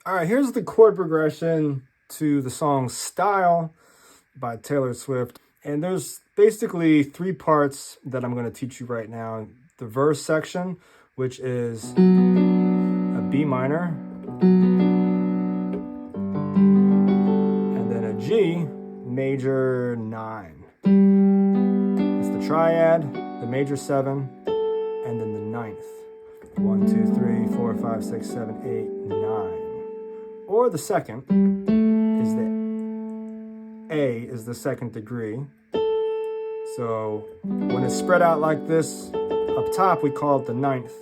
All right, here's the chord progression to the song Style by Taylor Swift. And there's basically three parts that I'm going to teach you right now. The verse section, which is a B minor, and then a G major 9. It's the triad, the major 7, and then the 9th. 1, 2, 3, 4, 5, 6, 7, 8, 9. Or the second is the A is the second degree. So when it's spread out like this, up top we call it the 9th,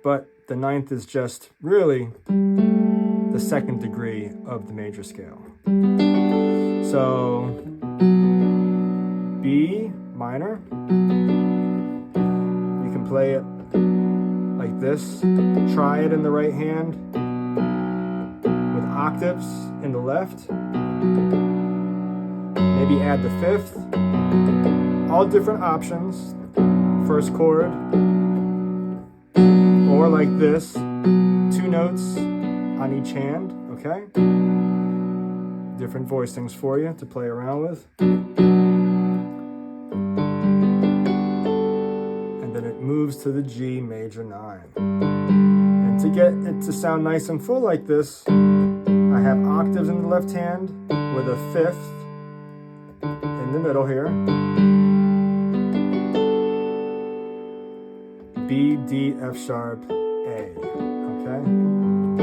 but the 9th is just really the second degree of the major scale. So B minor, you can play it like this, try it in the right hand, with octaves in the left, maybe add the 5th, all different options, first chord, or like this, 2 notes on each hand, okay? Different voicings for you to play around with. And then it moves to the G major 9. And to get it to sound nice and full like this, I have octaves in the left hand with a 5th in the middle here. B, D, F sharp, A, okay? You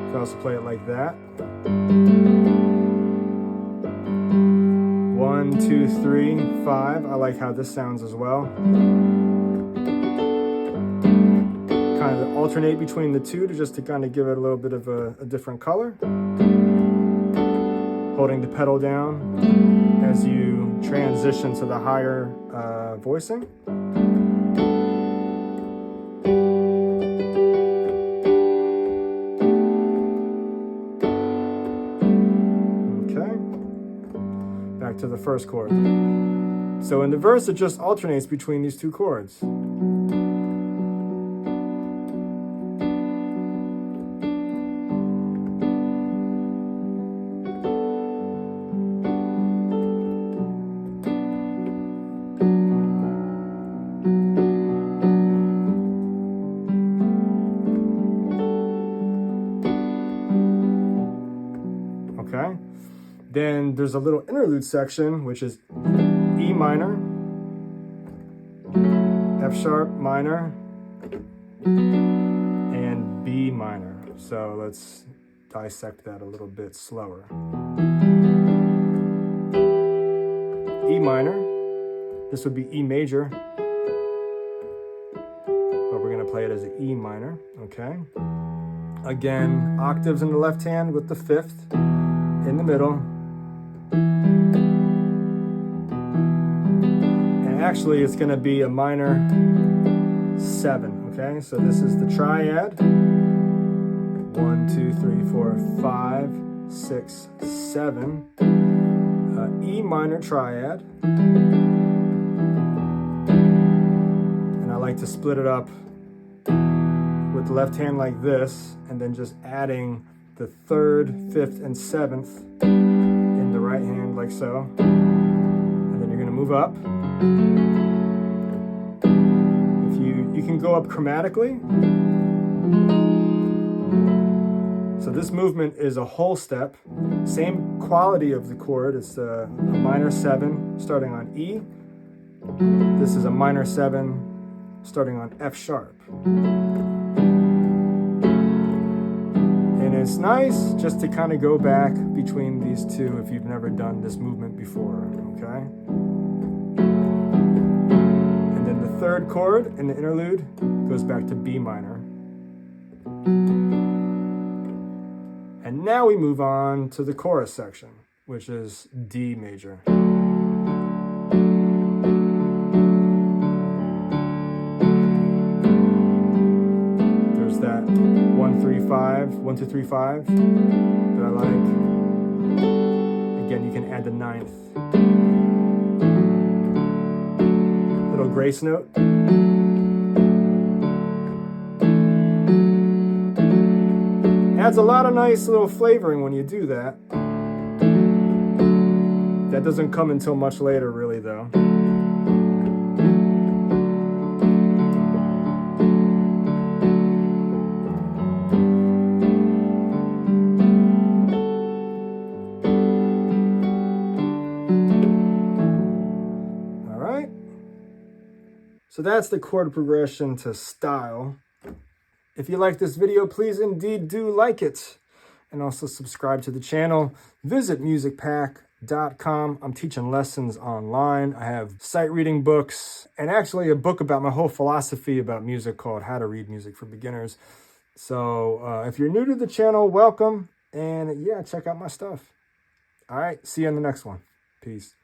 can also play it like that. 1, 2, 3, 5. I like how this sounds as well. Kind of alternate between the two just to kind of give it a little bit of a different color. Holding the pedal down as you transition to the higher voicing. Okay, back to the first chord. So in the verse, it just alternates between these two chords. Okay, then there's a little interlude section, which is E minor, F sharp minor, and B minor. So let's dissect that a little bit slower. E minor, this would be E major, but we're gonna play it as an E minor, okay? Again, octaves in the left hand with the 5th in the middle. And actually it's gonna be a minor 7, okay? So this is the triad. 1, 2, 3, 4, 5, 6, 7. E minor triad. And I like to split it up with the left hand like this, and then just adding the 3rd, 5th, and 7th in the right hand like so. And then you're gonna move up. If you can go up chromatically. So this movement is a whole step, same quality of the chord. It's a minor 7 starting on E. This is a minor 7 starting on F sharp. And it's nice just to kind of go back between these two if you've never done this movement before, okay? And then the 3rd chord in the interlude goes back to B minor. And now we move on to the chorus section, which is D major. There's that 1, 3, 5, 1, 2, 3, 5 that I like. Again, you can add the 9th. Little grace note. Adds a lot of nice little flavoring when you do that. That doesn't come until much later, really, though. All right. So that's the chord progression to style. If you like this video, please indeed do like it. And also subscribe to the channel. Visit musicpack.com. I'm teaching lessons online. I have sight reading books and actually a book about my whole philosophy about music called How to Read Music for Beginners. So if you're new to the channel, welcome. And yeah, check out my stuff. All right, see you in the next one. Peace.